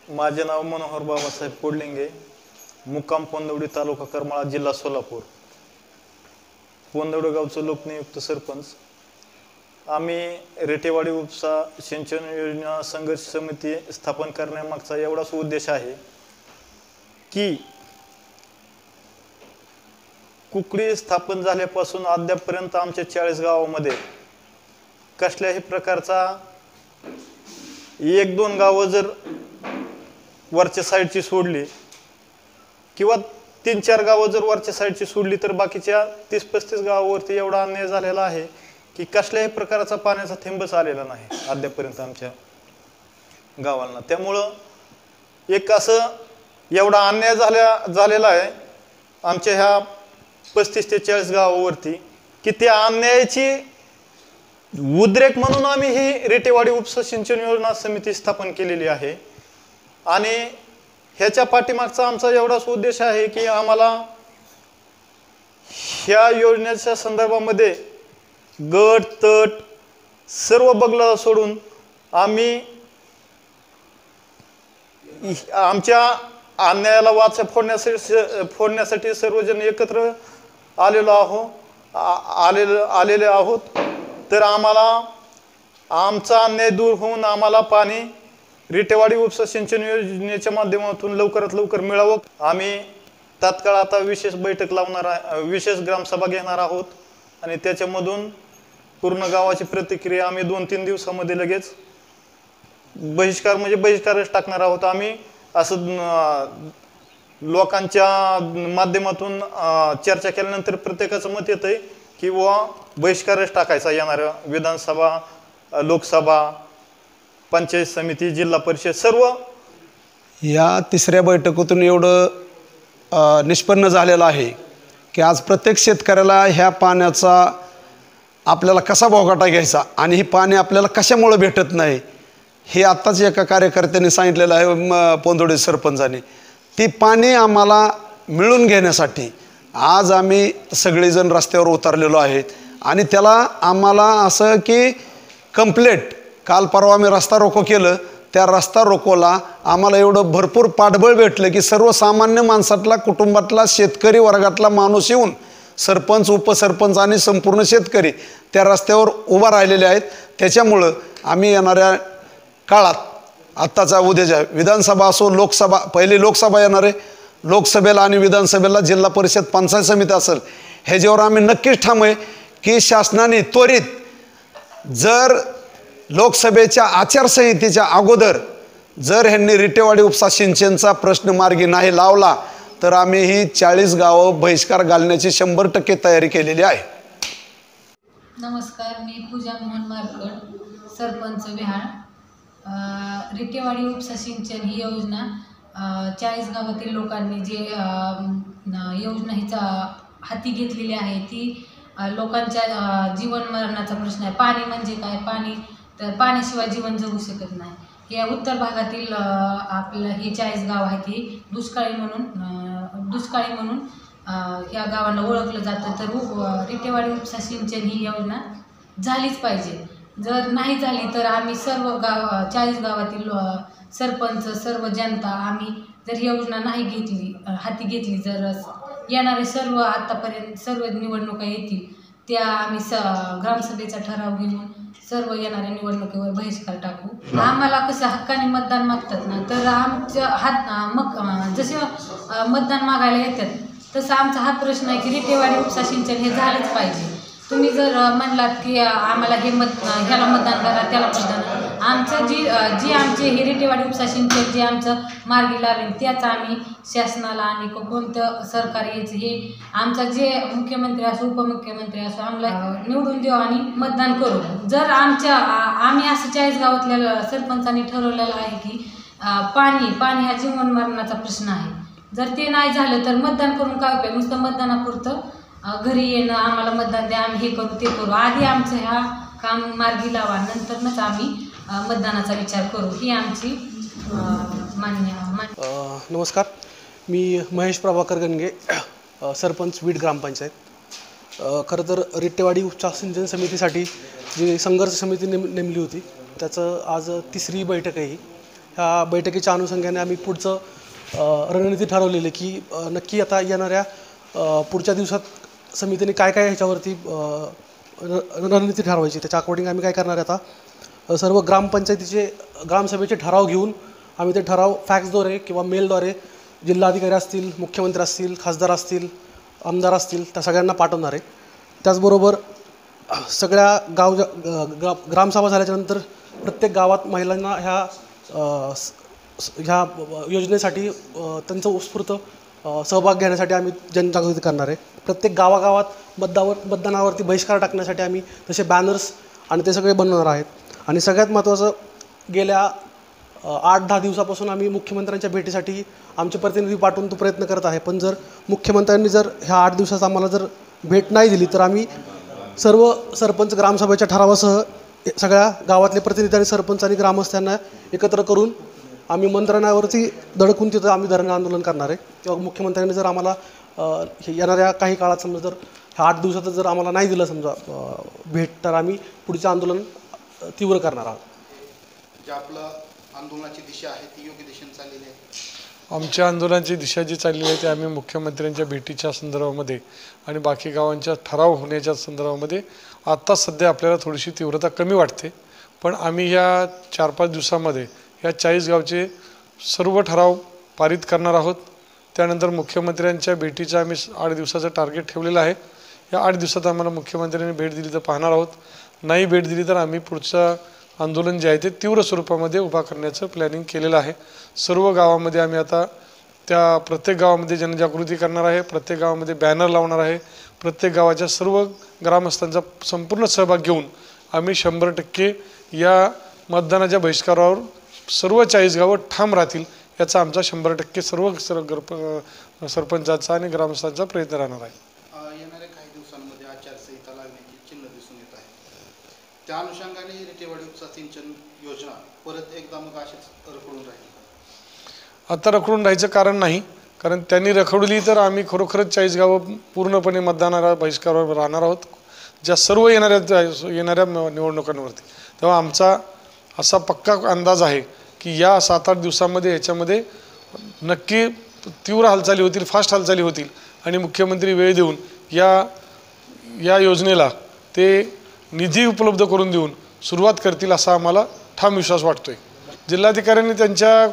माझे नाव मनोहर बाबासाहेब कोडलिंगे, मुक्काम पोंदवडी, तालुका करमाळा, जिल्हा सोलापूर. पोंदवडी गावचं लोकनियुक्त सरपंच. आम्ही रेटेवाडी उपसा सिंचन योजना संघर्ष समिती स्थापन करण्यामागचा एवढाच उद्देश आहे की कुकडी स्थापन झाल्यापासून अद्यापपर्यंत आमच्या 40 गावामध्ये कसल्याही प्रकारचा 1-2 गावं जर वरच्या साईडची सोडली किंवा 3-4 गावं जर वरच्या साईडची सोडली तर बाकीच्या 30-35 गावावरती एवढा अन्याय झालेला आहे की कसल्याही प्रकारचा पाण्याचा थेंबच आलेला नाही अद्यापर्यंत आमच्या गावांना. त्यामुळं एक असं एवढा अन्याय झालेला आहे आमच्या ह्या 35 ते 40 गावावरती की त्या अन्यायाची उद्रेक म्हणून आम्ही ही रेटेवाडी उपसा सिंचन योजना समिती स्थापन केलेली आहे. आणि ह्याच्या पाठीमागचा आमचा एवढाच उद्देश आहे की आम्हाला ह्या योजनेच्या संदर्भामध्ये गट तट सर्व बगला सोडून आम्ही आमच्या अन्यायाला वाचा फोडण्यासाठी सर्वजण एकत्र आलेले आहोत. तर आम्हाला आमचा अन्याय दूर होऊन आम्हाला पाणी रेटेवाडी उपसा सिंचन योजनेच्या माध्यमातून लवकरात लवकर मिळावं. आम्ही तात्काळ आता विशेष बैठक विशेष ग्रामसभा घेणार आहोत आणि त्याच्यामधून पूर्ण गावाची प्रतिक्रिया आम्ही 2-3 दिवसामध्ये लगेच बहिष्कारच टाकणार आहोत. आम्ही असं लोकांच्या माध्यमातून चर्चा केल्यानंतर प्रत्येकाचं मत येतंय की बहिष्कारच टाकायचा. येणाऱ्या विधानसभा, लोकसभा, पंचायत समिती, जिल्हा परिषद सर्व या 3ऱ्या बैठकीतून एवढं निष्पन्न झालेलं आहे की आज प्रत्येक शेतकऱ्याला ह्या पाण्याचा आपल्याला कसा बोगाटा घ्यायचा आणि ही पाणी आपल्याला कशामुळे भेटत नाही हे आत्ताच एका कार्यकर्त्याने सांगितलेलं आहे पोंदवडी सरपंचाने. ती पाणी आम्हाला मिळून घेण्यासाठी आज आम्ही सगळेजण रस्त्यावर उतरलेलो आहेत. आणि त्याला आम्हाला असं की कंप्लेट काल परवा आम्ही रस्ता रोको केलं. त्या रस्ता रोकोला आम्हाला एवढं भरपूर पाठबळ भेटलं की सर्वसामान्य माणसातला, कुटुंबातला, शेतकरी वर्गातला माणूस येऊन सरपंच, उपसरपंच आणि संपूर्ण शेतकरी त्या रस्त्यावर उभा राहिलेले आहेत. त्याच्यामुळं आम्ही येणाऱ्या काळात आत्ताचा उद्याच्या विधानसभा असो, लोकसभा, पहिली लोकसभा येणार आहे, लोकसभेला आणि विधानसभेला जिल्हा परिषद, पंचायत समिती असेल, ह्याच्यावर आम्ही नक्कीच ठाम आहे की शासनाने त्वरित जर लोकसभेच्या आचारसंहितेच्या अगोदर जर ह्यांनी रेटेवाडी उपसा सिंचनचा प्रश्न मार्गी नाही लावला तर आम्ही ही 40 गावं बहिष्कार घालण्याची 100% तयारी केलेली आहे. नमस्कार, मी पूजा मोहन मारकड, सरपंच विहाळ. रेटेवाडी उपसा सिंचन ही योजना 40 गावातील लोकांनी जे योजना हिचा हाती घेतलेली आहे ती लोकांच्या जीवन मरणाचा प्रश्न आहे. पाणी म्हणजे काय? पाणी तर पाण्याशिवाय जीवन जगू शकत नाही. या उत्तर भागातील आपलं हे 40 गाव आहे ती दुष्काळी म्हणून या गावांना ओळखलं जातं. तर रेटेवाडी उपसा सिंचन ही योजना झालीच पाहिजे. जर नाही झाली तर आम्ही सर्व 40 गावातील सरपंच, सर्व जनता आम्ही जर ही योजना नाही हाती घेतली, जर येणारे सर्व आत्तापर्यंत सर्व निवडणुका येतील त्या आम्ही ग्रामसभेचा ठराव घेऊन सर्व येणाऱ्या निवडणुकीवर बहिष्कार टाकू. आम्हाला कसं हक्काने मतदान मागतात ना, तर आमच्या जसे मतदान मागायला येतात तसं आमचा हा प्रश्न आहे की रेटेवाडी उपसा सिंचन हे झालंच पाहिजे. तुम्ही जर म्हणलात की आम्हाला ह्याला मतदान करा, त्याला मतदान, आमचं जी आमचे हे रेटेवाडी उपसा सिंचन जे आमचं मार्गी लावेल त्याच आम्ही शासनाला आणि कोणतं सरकार यायचं हे आमचा जे मुख्यमंत्री असो, उपमुख्यमंत्री असो, आम्हाला निवडून देऊ आणि मतदान करू. जर आम्ही असं 40 गावातल्या सरपंचांनी ठरवलेलं आहे की पाणी हा जीवन मरणाचा प्रश्न आहे. जर ते नाही झालं तर मतदान करून काय उपयोग? नुसतं मतदानापुरतं घरी येणं, आम्हाला मतदान द्या, आम्ही हे करू ते करू. आधी आमचं ह्या काम मार्गी लावा, नंतरच आम्ही मतदानाचा विचार करू, ही आमची मान्य. नमस्कार, मी महेश प्रभाकर गणगे, सरपंच वीट ग्रामपंचायत. खरं तर रेटेवाडी उपसा सिंचन समितीसाठी जी संघर्ष समिती नेमली होती त्याचं आज 3री बैठक आहे. ह्या बैठकीच्या अनुषंगाने आम्ही पुढचं रणनीती ठरवलेली की नक्की आता येणाऱ्या पुढच्या दिवसात समितीने काय काय ह्याच्यावरती रणनीती ठरवायची, त्याच्या अकॉर्डिंग आम्ही काय करणार आहे आता सर्व ग्रामपंचायतीचे ग्रामसभेचे ठराव घेऊन आम्ही ते ठराव फॅक्सद्वारे किंवा मेलद्वारे जिल्हाधिकारी असतील, मुख्यमंत्री असतील, खासदार असतील, आमदार असतील त्या सगळ्यांना पाठवणार आहे. त्याचबरोबर सगळ्या ग्रामसभा झाल्याच्यानंतर प्रत्येक गावात महिलांना ह्या योजनेसाठी त्यांचं उत्स्फूर्त सहभाग घेण्यासाठी आम्ही जनजागृती करणार आहे. प्रत्येक गावागावात मतदानावरती बहिष्कार टाकण्यासाठी आम्ही तसे बॅनर्स आणि ते सगळे बनवणार आहेत. आणि सगळ्यात महत्त्वाचं, गेल्या 8-10 दिवसापासून आम्ही मुख्यमंत्र्यांच्या भेटीसाठी आमचे प्रतिनिधी पाठवून तो प्रयत्न करत आहे. पण जर मुख्यमंत्र्यांनी जर ह्या 8 दिवसात आम्हाला जर भेट नाही दिली तर आम्ही सर्व सरपंच ग्रामसभेच्या ठरावासह सगळ्या गावातले प्रतिनिधी आणि सरपंच आणि ग्रामस्थांना एकत्र करून आम्ही मंत्रालयावरती धडकून तिथं आम्ही धरणे आंदोलन करणार आहे. किंवा मुख्यमंत्र्यांनी जर आम्हाला येणाऱ्या काही काळात समजा जर ह्या 8 दिवसात जर आम्हाला नाही दिलं समजा भेट, तर आम्ही पुढचे आंदोलन तीव्र करणार आहोत. जे आपलं आंदोलनाची दिशा आहे ती योग्य दिशेने चाललेली आहे. आमच्या आंदोलनाची दिशा जी चालली आहे ती आम्ही मुख्यमंत्र्यांच्या भेटीच्या संदर्भामध्ये आणि बाकी गावांच्या ठराव होण्याच्या संदर्भामध्ये आत्ता सध्या आपल्याला थोडीशी तीव्रता कमी वाटते. पण आम्ही ह्या 4-5 दिवसामध्ये या 40 गावचे सर्व ठराव पारित करणार आहोत. त्यानंतर मुख्यमंत्र्यांच्या भेटीचा आम्ही 8 दिवसाचं टार्गेट ठेवलेलं आहे. या 8 दिवसात आम्हाला मुख्यमंत्र्यांनी भेट दिली तर पाहणार आहोत. नाही भेट दिली तर आम्ही पुढचं आंदोलन जे आहे ते तीव्र स्वरूपामध्ये उभा करण्याचं प्लॅनिंग केलेलं आहे. सर्व गावामध्ये आम्ही आता त्या प्रत्येक गावामध्ये जनजागृती करणार आहे, प्रत्येक गावामध्ये बॅनर लावणार आहे. प्रत्येक गावाच्या सर्व ग्रामस्थांचा संपूर्ण सहभाग घेऊन आम्ही 100% या मतदानाच्या बहिष्कारावर सर्व 40 गावं ठाम राहतील याचा आमचा 100% सर्व सरपंचाचा आणि ग्रामस्थांचा प्रयत्न राहणार आहे. येणाऱ्या काही दिवसांमध्ये आचारसंहिता लागण्याची चिन्ह दिसून येत आहे. त्या अनुषंगाने रिटेवाडी उपसा सिंचन योजना परत एकदा मग अशीच रखडून राहील. आता रखडून राहायचं कारण नाही, कारण त्यांनी रखडली तर आम्ही खरोखरच 40 गावं पूर्णपणे मतदानाला बहिष्कारावर राहणार आहोत ज्या सर्व येणाऱ्या निवडणुकांवरती. तेव्हा आमचा असा पक्का अंदाज आहे की या 7-8 दिवसामध्ये ह्याच्यामध्ये नक्की तीव्र हालचाली होतील, फास्ट हालचाली होतील आणि मुख्यमंत्री वेळ देऊन या योजनेला ते निधी उपलब्ध करून देऊन सुरुवात करतील असा आम्हाला ठाम विश्वास वाटतोय. जिल्हाधिकाऱ्यांनी त्यांच्या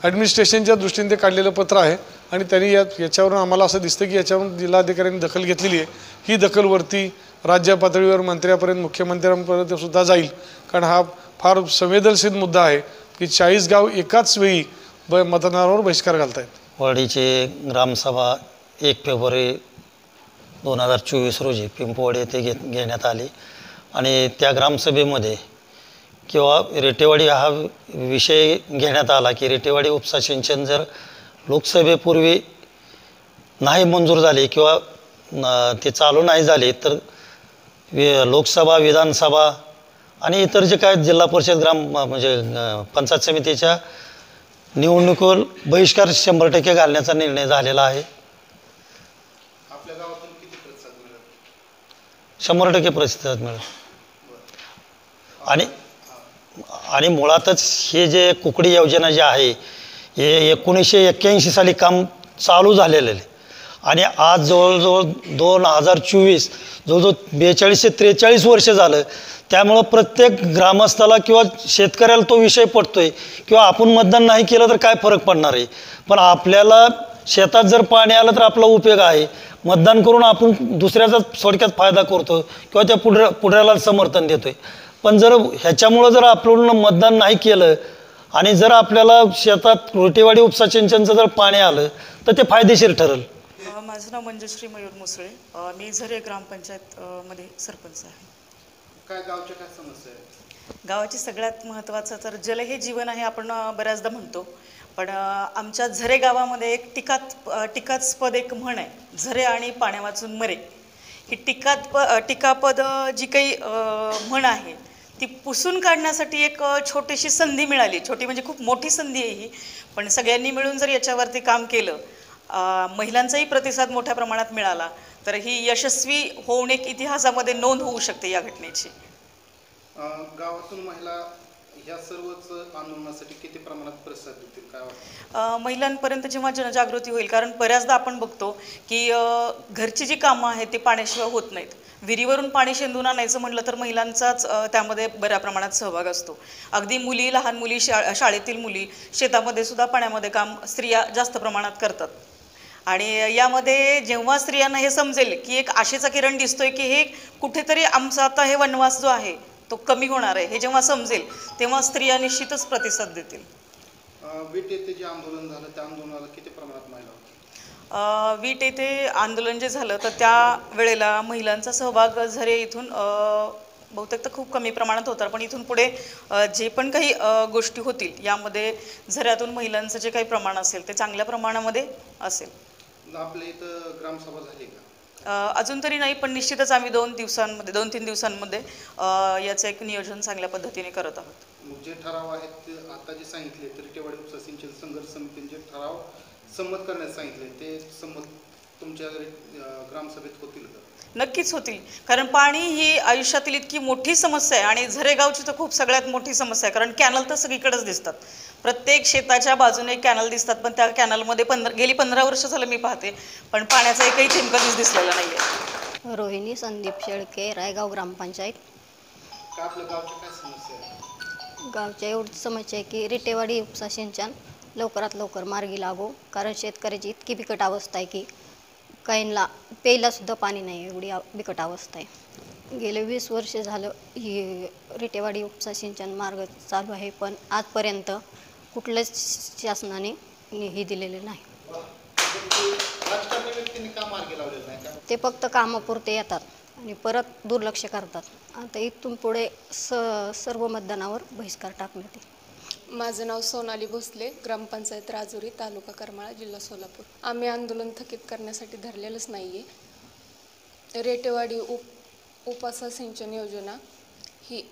ॲडमिनिस्ट्रेशनच्या दृष्टीने ते काढलेलं पत्र आहे आणि त्यांनी याच्यावरून आम्हाला असं दिसतं की याच्यावरून जिल्हाधिकाऱ्यांनी दखल घेतलेली आहे. ही दखलवरती राज्य पातळीवर मंत्र्यापर्यंत, मुख्यमंत्र्यांपर्यंत सुद्धा जाईल. कारण हा फार संवेदनशील मुद्दा आहे की 40 गाव एकाच वेळी मतदानावर बहिष्कार घालतायत. वाडीची ग्रामसभा 1 फेब्रुवारी 2024 रोजी पिंपवाडी येथे घेण्यात आली आणि त्या ग्रामसभेमध्ये किंवा रेटेवाडी हा विषय घेण्यात आला की रेटेवाडी उपसा सिंचन जर लोकसभेपूर्वी नाही मंजूर झाले किंवा ते चालू नाही झाले तर लोकसभा, विधानसभा आणि इतर जे काय जिल्हा परिषद म्हणजे पंचायत समितीच्या निवडणुकीवर बहिष्कार 100% घालण्याचा निर्णय झालेला आहे. आपल्या गावातून किती प्रतिसाद मिळेल? 100% प्रतिसाद मिळेल. आणि मुळातच हे जे कुकडी योजना जे आहे हे 1981 साली काम चालू झालेलं आहे आणि आज जवळजवळ 2024 जवळजवळ 42 ते 43 वर्ष झालं. त्यामुळं प्रत्येक ग्रामस्थाला किंवा शेतकऱ्याला तो विषय पडतोय किंवा आपण मतदान नाही केलं तर काय फरक पडणार आहे. पण आपल्याला शेतात जर पाणी आलं तर आपला उपयोग आहे. मतदान करून आपण दुसऱ्याचा थोडक्यात फायदा करतो किंवा त्या पुढऱ्याला समर्थन देतोय. पण जर ह्याच्यामुळं जर आपण मतदान नाही केलं आणि जर आपल्याला शेतात रोटेवाडी उपसा सिंचनचं जर पाणी आलं तर ते फायदेशीर ठरेल. माझं नाव मंजुश्री मयूर मुसळे, मी झरे ग्रामपंचायत मध्ये सरपंच आहे. काय गावच्या काय समस्या आहेत? गावाची सगळ्यात महत्त्वाचं तर जल हे जीवन आहे आपण बऱ्याचदा म्हणतो, पण आमच्या झरे गावामध्ये एक टिकास्पद एक म्हण आहे, झरे आणि पाण्या वाचून मरे. ही टिकापद जी काही म्हण आहे ती पुसून काढण्यासाठी एक छोटीशी संधी मिळाली. छोटी म्हणजे खूप मोठी संधी आहे ही, पण सगळ्यांनी मिळून जर याच्यावरती काम केलं, महिलांचाही प्रतिसाद मोठ्या प्रमाणात मिळाला तर ही यशस्वी होऊन एक इतिहासामध्ये नोंद होऊ शकते या घटनेची. गावातून महिला ह्या सर्वच आंदोलनासाठी किती प्रमाणात प्रतिसाद देतील काय वाटतं? महिलांपर्यंत जेव्हा जनजागृती होईल, कारण बऱ्याचदा आपण बघतो की घरची जी कामं आहेत ते पाण्याशिवाय होत नाहीत. विहिरीवरून पाणी शेंदून आणायचं म्हटलं तर महिलांचाच त्यामध्ये बऱ्या प्रमाणात सहभाग असतो. अगदी मुली, लहान मुली, शाळेतील मुली शेतामध्ये सुद्धा पाण्यामध्ये काम स्त्रिया जास्त प्रमाणात करतात. आणि यामध्ये जेव्हा स्त्रियांना हे समजेल की एक आशेचा किरण दिसतोय की हे कुठेतरी आमचा आता हे वनवास जो आहे तो कमी होणार आहे, हे जेव्हा समजेल तेव्हा स्त्रिया निश्चितच प्रतिसाद देतील. वीट येथे जे आंदोलन झालं त्या आंदोलनाला किती प्रमाणात महिला होत्या? वीट येथे आंदोलन जे झालं तर त्या वेळेला महिलांचा सहभाग झरे इथून बहुतेक तर खूप कमी प्रमाणात होता, पण इथून पुढे जे पण काही गोष्टी होतील यामध्ये झऱ्यातून महिलांचं जे काही प्रमाण असेल ते चांगल्या प्रमाणामध्ये असेल. आपल्या इथं ग्रामसभा झाली का? अजून तरी नाही, पण निश्चितच आम्ही 2-3 दिवसांमध्ये याचं एक नियोजन चांगल्या पद्धतीने करत आहोत. मग जे ठराव आहेत ते आता जे सांगितले तर रिटेवाडी उपसा सिंचन संघर्ष समितीने जे ठराव संमत करण्यास सांगितले ते संमत तुमच्या ग्रामसभेत होतील का? नक्कीच होतील, कारण पाणी ही आयुष्यातील इतकी मोठी समस्या आहे आणि झरेगावची तर खूप सगळ्यात मोठी समस्या आहे. कारण कॅनल तर सगळीकडेच दिसतात, प्रत्येक शेताच्या बाजूने कॅनल दिसतात, पण त्या कॅनलमध्ये गेली 15 वर्ष झालं मी पाहते, पण पाण्याचा एकही थेंब कधीच दिसलेला नाही आहे. रोहिणी संदीप शेळके, रायगाव ग्रामपंचायत. का आपल्या गावच्या काय समस्या आहे? गावच्या एवढी समस्या आहे की रिटेवाडी उपसा सिंचन लवकरात लवकर मार्गी लागो, कारण शेतकऱ्याची इतकी बिकट अवस्था आहे की काहींना प्यायलासुद्धा पाणी नाही, एवढी बिकट अवस्था आहे. गेले 20 वर्ष झालं ही रिटेवाडी उपसा सिंचन मार्ग चालू आहे, पण आजपर्यंत कुठल्याच शासनाने हे दिलेले नाही. राजकारणी व्यक्तींनी का मार्गी लावलेलं नाही का? ते फक्त कामापुरते येतात आणि परत दुर्लक्ष करतात. आता इथून पुढे सर्व मतदानावर बहिष्कार टाकण्यात येईल. माझं नाव सोनाली भोसले, ग्रामपंचायत राजुरी, तालुका करमाळा, जिल्हा सोलापूर. आम्ही आंदोलन थकीत करण्यासाठी धरलेलंच नाही आहे. रेटेवाडी उपसा सिंचन योजना ही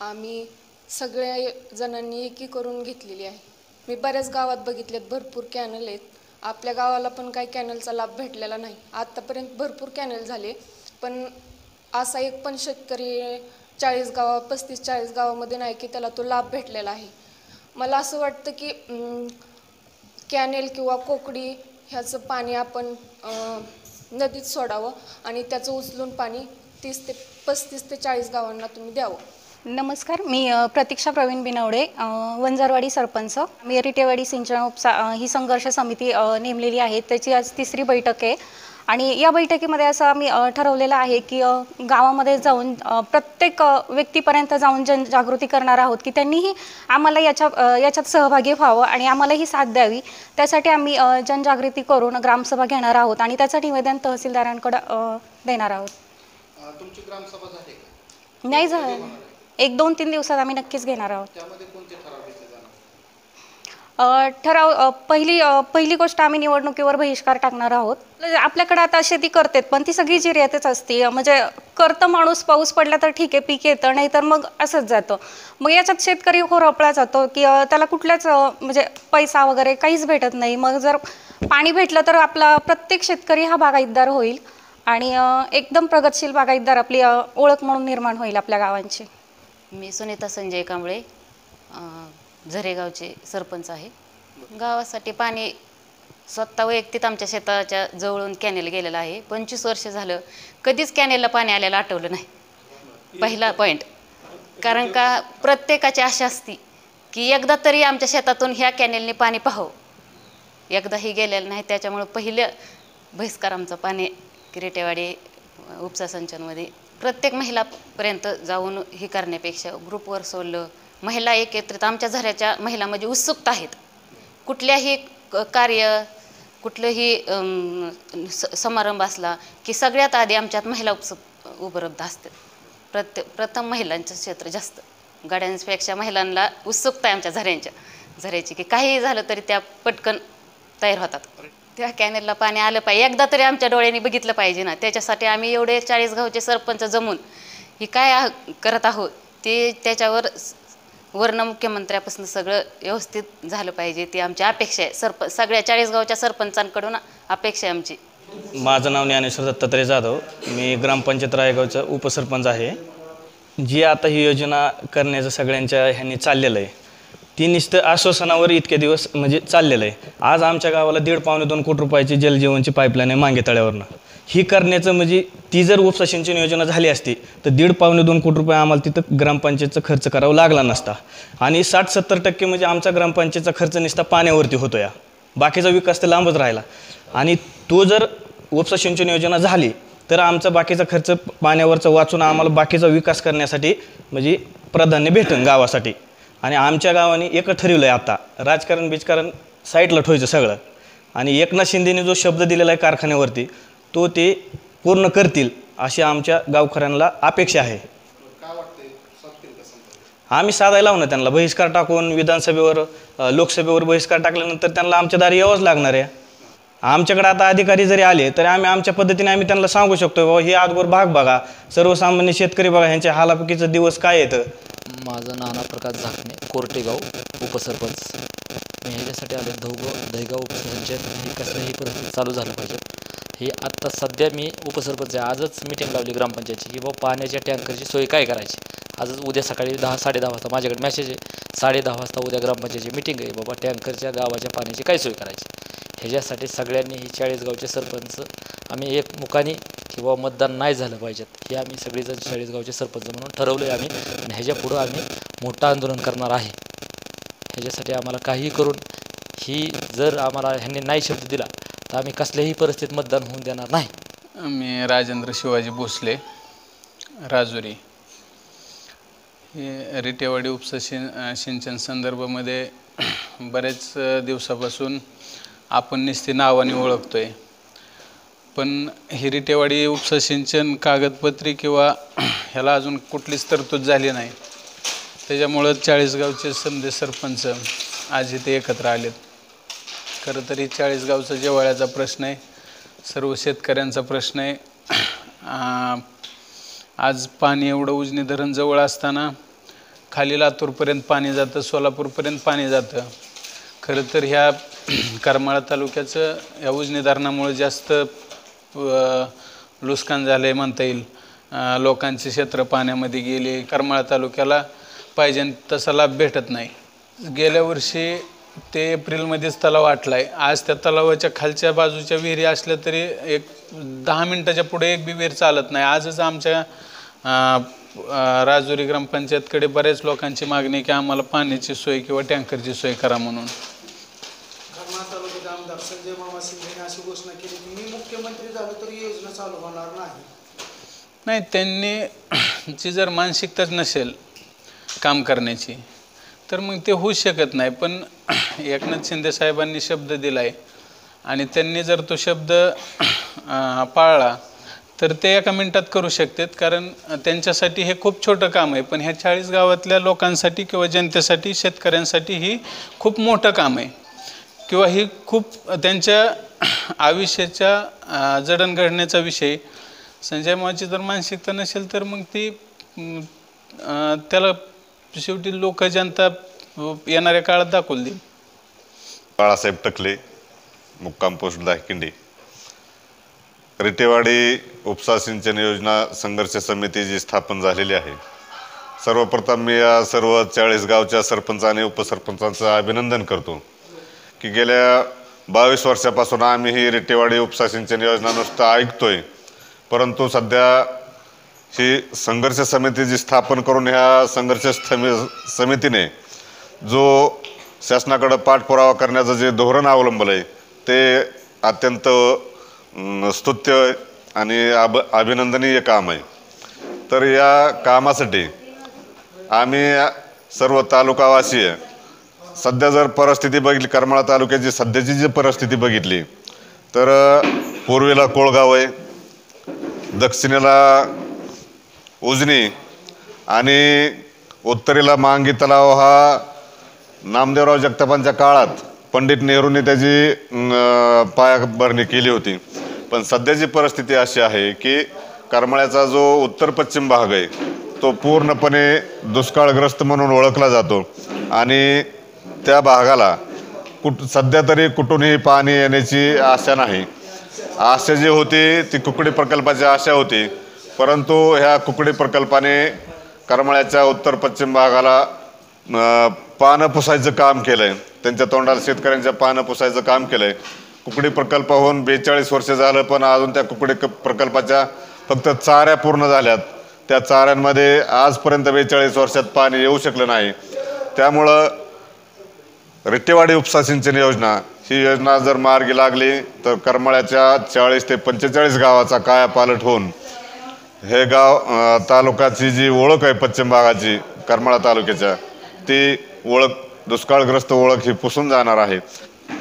आम्ही सगळ्या जणांनी एकी करून घेतलेली आहे. मी बऱ्याच गावात बघितलेत, भरपूर कॅनल आहेत. आपल्या गावाला पण काही कॅनलचा लाभ भेटलेला नाही. आत्तापर्यंत भरपूर कॅनल झाले, पण असा एक पण शेतकरी 35-40 गावामध्ये नाही की त्याला तो लाभ भेटलेला आहे. मला असं वाटतं की कॅनेल किंवा कोकडी ह्याचं पाणी आपण नदीत सोडावं आणि त्याचं उचलून पाणी 35 ते 40 गावांना तुम्ही द्यावं. नमस्कार, मी प्रतीक्षा प्रवीण बिनवडे, वंजारवाडी सरपंच. मी रिटेवाडी सिंचन उपसा ही संघर्ष समिती नेमलेली आहे, त्याची आज 3री बैठक आहे. आणि या बैठकीमध्ये असं आम्ही ठरवलेलं आहे की गावामध्ये जाऊन प्रत्येक व्यक्तीपर्यंत जाऊन जनजागृती करणार आहोत की त्यांनीही आम्हाला याच्यात सहभागी व्हावं आणि आम्हालाही साथ द्यावी. त्यासाठी आम्ही जनजागृती करून ग्रामसभा घेणार आहोत आणि त्याचं निवेदन तहसीलदारांकडं देणार आहोत. तुमची ग्रामसभा झाली का? नाही झालं, 1-2-3 दिवसात आम्ही नक्कीच घेणार आहोत. त्यामध्ये कोणते ठराव घेतले जाणार? ठराव पहिली गोष्ट आम्ही निवडणुकीवर बहिष्कार टाकणार आहोत. आपल्याकडे आता शेती करतात, पण ती सगळी जिऱ्यातच असते. म्हणजे करतं माणूस, पाऊस पडला तर ठीक आहे, पीक येतं, नाही तर मग असंच जातं. मग याच्यात शेतकरी होरपळा जातो की त्याला कुठल्याच म्हणजे पैसा वगैरे काहीच भेटत नाही. मग जर पाणी भेटलं तर आपला प्रत्येक शेतकरी हा बागायतदार होईल आणि एकदम प्रगतशील बागायतदार आपली ओळख म्हणून निर्माण होईल आपल्या गावांची. मी सुनीता संजय कांबळे, झरेगावचे सरपंच आहे. गावासाठी पाणी स्वतः वैयक्तिक आमच्या शेताच्या जवळून कॅनेल गेलेलं आहे. 25 वर्ष झालं कधीच कॅनेलला पाणी आलेलं आठवलं नाही. पहिला पॉईंट, कारण का प्रत्येकाची आशा असती की एकदा तरी आमच्या शेतातून ह्या कॅनेलने पाणी पाहावं. एकदाही गेलेलं नाही, त्याच्यामुळं पहिलं बहिष्कार आमचं पाणी रेटेवाडी उपसा सिंचनमध्ये प्रत्येक महिलापर्यंत जाऊन हे करण्यापेक्षा ग्रुपवर सोडलं. महिला एकत्रित आमच्या झऱ्याच्या महिला म्हणजे उत्सुकता आहेत. कुठल्याही कार्य, कुठलंही समारंभ असला की सगळ्यात आधी आमच्यात महिला उपलब्ध असतात. प्रथम महिलांचं क्षेत्र जास्त, गाड्यांपेक्षा महिलांना उत्सुकता आहे आमच्या झऱ्याची की काही झालं तरी त्या पटकन तयार होतात. त्या कॅनेलला पाणी आलं पाहिजे, एकदा तरी आमच्या डोळ्यांनी बघितलं पाहिजे ना. त्याच्यासाठी आम्ही एवढे 40 गावचे सरपंच जमून ही काय करत आहोत ते त्याच्यावर वर्ण मुख्यमंत्र्यापासून सगळं व्यवस्थित झालं पाहिजे, ती आमची अपेक्षा आहे. सगळ्या 40 गावच्या सरपंचांकडून अपेक्षा आहे आमची. माझं नाव ज्ञानेश्वर दत्तात्रय जाधव, मी ग्रामपंचायत रायगावचा उपसरपंच आहे. जी आता ही योजना करण्याचं सगळ्यांच्या ह्यांनी चाललेलं आहे ती नुसतं आश्वासनावर इतके दिवस म्हणजे चाललेलं आहे. आज आमच्या गावाला 1.5-2 कोटी रुपयाची जलजीवनची पाईपलाईन आहे मांगे तळ्यावरनं. ही करण्याचं म्हणजे ती जर उपसा सिंचन योजना झाली असती तर 1.5-2 कोटी रुपये आम्हाला तिथं ग्रामपंचायतचा खर्च करावा लागला नसता. आणि 60-70% म्हणजे आमचा ग्रामपंचायतचा खर्च नुसता पाण्यावरती होतो या, बाकीचा विकास तर लांबच राहिला. आणि तो जर उपसा सिंचन योजना झाली तर आमचा बाकीचा खर्च पाण्यावरचा वाचून आम्हाला बाकीचा विकास करण्यासाठी म्हणजे प्राधान्य भेटेल गावासाठी. आणि आमच्या गावाने एकच ठरवलं आहे आता, राजकारण साईडला ठेवायचं सगळं. आणि एकनाथ शिंदेने जो शब्द दिलेला आहे कारखान्यावरती तो ते पूर्ण करतील अशी आमच्या गावकऱ्यांना अपेक्षा आहे. आम्ही साधायला लावू ना त्यांना, बहिष्कार टाकून विधानसभेवर लोकसभेवर बहिष्कार टाकल्यानंतर त्यांना आमच्या दारी यावंच लागणार आहे. आमच्याकडे आता अधिकारी जरी आले तरी आम्ही आमच्या पद्धतीने आम्ही त्यांना सांगू शकतो बाबा हे आजवर भाग बघा, सर्वसामान्य शेतकरी बघा, ह्यांच्या हालापकीचं दिवस काय येतं. माझं नाना प्रकाश झाकणे, कोर्टेगाव उपसरपंच. मी ह्याच्यासाठी आले दहीगाव उपसंचन हे कसल्याही परिस्थिती चालू झालं पाहिजे. हे आत्ता सध्या मी उपसरपंच आहे. आजच मिटिंग लावली ग्रामपंचायतची की बाबा पाण्याच्या टँकरची सोय काय करायची. आजच उद्या सकाळी 10-10:30 वाजता माझ्याकडे मेसेज आहे, 10:30 वाजता उद्या ग्रामपंचायतची मिटिंग आहे. बाबा टँकरच्या गावाच्या पाण्याची काय सोय करायची. ह्याच्यासाठी सगळ्यांनी ही 40 गावचे सरपंच आम्ही एक मुखाने किंवा मतदान नाही झालं पाहिजेत हे आम्ही सगळेजण 40 गावचे सरपंच म्हणून ठरवलं आहे आम्ही. आणि ह्याच्या पुढं आम्ही मोठं आंदोलन करणार आहे. ह्याच्यासाठी आम्हाला काहीही करून ही जर आम्हाला ह्यांनी नाही शब्द दिला तर आम्ही कसल्याही परिस्थितीत मतदान होऊन देणार नाही. मी राजेंद्र शिवाजी भोसले, राजुरी. हे रिटेवाडी उपसा सिंचन संदर्भामध्ये बरेच दिवसापासून आपण नुसती नावाने ओळखतो आहे, पण ही रिटेवाडी उपसा सिंचन कागदपत्री किंवा ह्याला अजून कुठलीच तरतूद झाली नाही. त्याच्यामुळं 40 गावचे समजे सरपंच आज इथे एकत्र आलेत. खरं तरी 40 गावचा जिव्हाळ्याचा प्रश्न आहे, सर्व शेतकऱ्यांचा प्रश्न आहे. आज पाणी एवढं उजनी धरण जवळ असताना खाली लातूरपर्यंत पाणी जातं, सोलापूरपर्यंत पाणी जातं. खरं तर ह्या करमाळा तालुक्याचं या उजनी धरणामुळे जास्त नुकसान झालं आहे म्हणता येईल. लोकांचे क्षेत्र पाण्यामध्ये गेले. करमाळा तालुक्याला पाहिजे तसा लाभ भेटत नाही. गेल्या वर्षी ते एप्रिलमध्येच तलाव आटला आहे. आज त्या तलावाच्या खालच्या बाजूच्या विहिरी असल्या तरी एक 10 मिनटाच्या पुढे एक बी विहीर चालत नाही. आजच आमच्या राजुरी ग्रामपंचायतकडे बऱ्याच लोकांची मागणी की आम्हाला पाण्याची सोय किंवा टँकरची सोय करा म्हणून. करमाळा तालुक्यात आमदार संजय मामा शिंदेने अशी घोषणा केली की मी मुख्यमंत्री झालो तर योजना चालू होणार नाही. त्यांनी जी जर मानसिकताच नसेल काम करण्याची तर मग ते होऊ शकत नाही. पण एकनाथ शिंदे साहेबांनी शब्द दिला आहे आणि त्यांनी जर तो शब्द पाळला तर ते एका मिनिटात करू शकतात. कारण त्यांच्यासाठी हे खूप छोटं काम आहे, पण ह्या 40 गावातल्या लोकांसाठी किंवा जनतेसाठी शेतकऱ्यांसाठी ही खूप मोठं काम आहे किंवा ही खूप त्यांच्या आयुष्याच्या जडणघडण्याचा विषय. संजय मामाची जर मानसिकता नसेल तर मग ती त्याला शेवटी लोक जनता येणाऱ्या काळात दाखवून देईल. बाळासाहेब टकले, मुक्काम पोस्ट दाहिकिंडी. रिटेवाडी उपसा सिंचन योजना संघर्ष समिती जी स्थापन झालेली आहे, सर्वप्रथम मी या सर्व 40 गावच्या सरपंच आणि उपसरपंचांचं अभिनंदन करतो की गेल्या 22 वर्षापासून आम्ही ही रिटेवाडी उपसा सिंचन योजना नुसतं ऐकतोय, परंतु सध्या ही संघर्ष समिती जी स्थापन करून ह्या संघर्ष समितीने जो शासनाकडे पाठपुरावा करण्याचं जे धोरण अवलंबलं आहे ते अत्यंत स्तुत्य आणि अभिनंदनीय काम आहे. तर या कामासाठी आम्ही सर्व तालुकावासी सध्या जर परिस्थिती बघितली, करमाळा तालुक्याची सध्याची जी परिस्थिती बघितली तर पूर्वेला कोळगाव आहे, दक्षिणेला उजनी आणि उत्तरेला मांगी तलाव हा नामदेवराव जगतापांच्या काळात पंडित नेहरूंनी त्याची पायाभरणी केली होती. पण सध्याची परिस्थिती अशी आहे की करमाळ्याचा जो उत्तर पश्चिम भाग आहे तो पूर्णपणे दुष्काळग्रस्त म्हणून ओळखला जातो आणि त्या भागाला सध्या तरी कुठूनही पाणी येण्याची आशा नाही. आशा जी होती ती कुकडी प्रकल्पाची आशा होती, परंतु ह्या कुकडी प्रकल्पाने करमाळ्याच्या उत्तर पश्चिम भागाला पानं पुसायचं काम केलंय, त्यांच्या तोंडाला शेतकऱ्यांच्या पानं पुसायचं काम केलंय. कुकडी प्रकल्प होऊन 42 वर्ष झालं, पण अजून त्या कुकडी प्रकल्पाच्या फक्त चाऱ्या पूर्ण झाल्यात. त्या चाऱ्यांमध्ये आजपर्यंत 42 वर्षात पाणी येऊ शकलं नाही. त्यामुळं रिटेवाडी उपसा सिंचन योजना ही योजना जर मार्गी लागली तर करमाळ्याच्या 40 ते 45 गावाचा कायापालट होऊन हे गाव तालुक्याची जी ओळख आहे पश्चिम भागाची करमाळा तालुक्याच्या, ती ओळख दुष्काळग्रस्त ओळख ही पुसून जाणार आहे.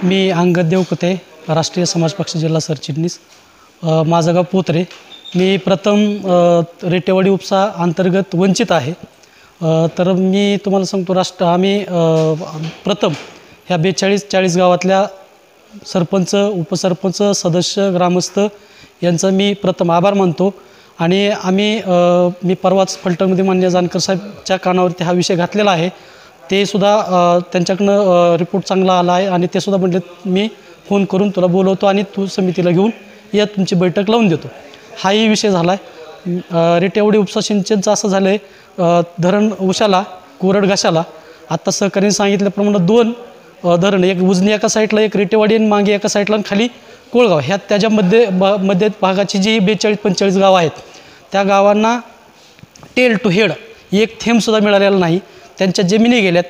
मी अंगद देवकुते, राष्ट्रीय समाज पक्ष जिल्हा सरचिटणीस, माझं गाव पोतरे. मी प्रथम रेटेवाडी उपसा अंतर्गत वंचित आहे. तर मी तुम्हाला सांगतो आम्ही प्रथम ह्या 42-40 गावातल्या सरपंच, उपसरपंच, सदस्य, ग्रामस्थ यांचा मी प्रथम आभार मानतो. आणि मी परवाच फलटणमध्ये मान्य जानकर साहेबच्या कानावरती हा विषय घातलेला आहे. ते सुद्धा त्यांच्याकडनं रिपोर्ट चांगला आला आहे आणि ते सुद्धा म्हटले मी फोन करून तुला बोलवतो आणि तू समितीला घेऊन या, तुमची बैठक लावून देतो. हाही विषय झाला आहे. रेटेवाडी उपसा सिंचनचं असं झालं आहे, धरण उशाला, कोरड घाशाला आत्ता सहकार्याने सांगितल्याप्रमाणे 2 धरण, एक उजनी एका साईडला, एक रेटेवाडी आणि मागे एका साईडला, आणि खाली कोळगाव, ह्या त्याच्यामध्ये मध्य भागाची जी 42-45 गावं आहेत त्या गावांना टेल टू हेड एक थेंबसुद्धा मिळालेला नाही. त्यांच्या जमिनी गेल्यात,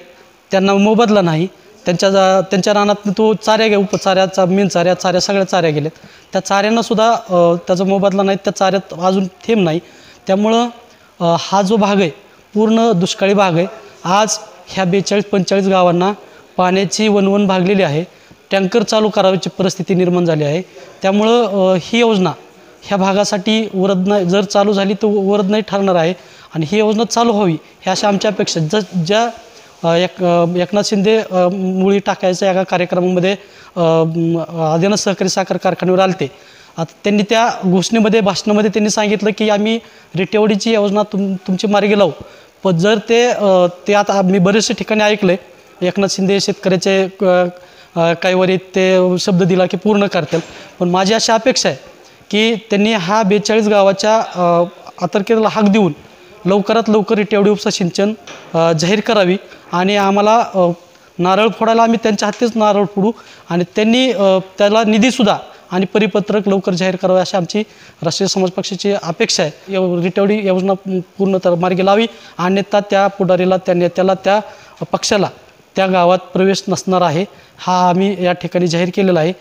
त्यांना मोबदला नाही. त्यांच्या रानात तो चाऱ्या उपचाऱ्याचा मेन चाऱ्या सगळ्या चाऱ्या गेल्यात. त्या चाऱ्यांनासुद्धा त्याचा मोबदला नाही, त्या चाऱ्यात अजून थेंब नाही. त्यामुळं हा जो भाग आहे पूर्ण दुष्काळी भाग आहे. आज ह्या 42-45 गावांना पाण्याची वणवण भागलेली आहे. टँकर चालू करायची परिस्थिती निर्माण झाली आहे. त्यामुळं ही योजना ह्या भागासाठी वरद नाही, जर चालू झाली तर वरद नाही ठरणार आहे. आणि ही योजना चालू व्हावी ह्या अशा आमच्या अपेक्षा. ज्या एकनाथ शिंदे मुळी टाकायच्या एका कार्यक्रमामध्ये आदिनाथ सहकारी साखर कारखान्यावर आलते. आता त्यांनी त्या घोषणेमध्ये, भाषणामध्ये त्यांनी सांगितलं की आम्ही रेटेवाडीची योजना तुमची मार्गी लावू. पण जर ते आता मी बरेचसे ठिकाणी ऐकले एकनाथ शिंदे शेतकऱ्याचे काही वरीत ते शब्द दिला की पूर्ण करतील. पण माझी अशी अपेक्षा आहे की त्यांनी हा 42 गावाच्या आतर्केला हाक देऊन लवकरात लवकर रेटेवाडी उपसा सिंचन जाहीर करावी. आणि आम्हाला नारळ फोडायला आम्ही त्यांच्या हातीच नारळ फोडू. आणि त्यांनी त्याला निधीसुद्धा आणि परिपत्रक लवकर जाहीर करावे अशी आमची राष्ट्रीय समाज पक्षाची अपेक्षा आहे. रेटेवाडी योजना पूर्ण तर मार्गी लावी, अन्यथा त्या पुढारीला, त्या नेत्याला, त्या पक्षाला त्या गावात प्रवेश नसणार आहे. हा आम्ही या ठिकाणी जाहीर केलेला आहे.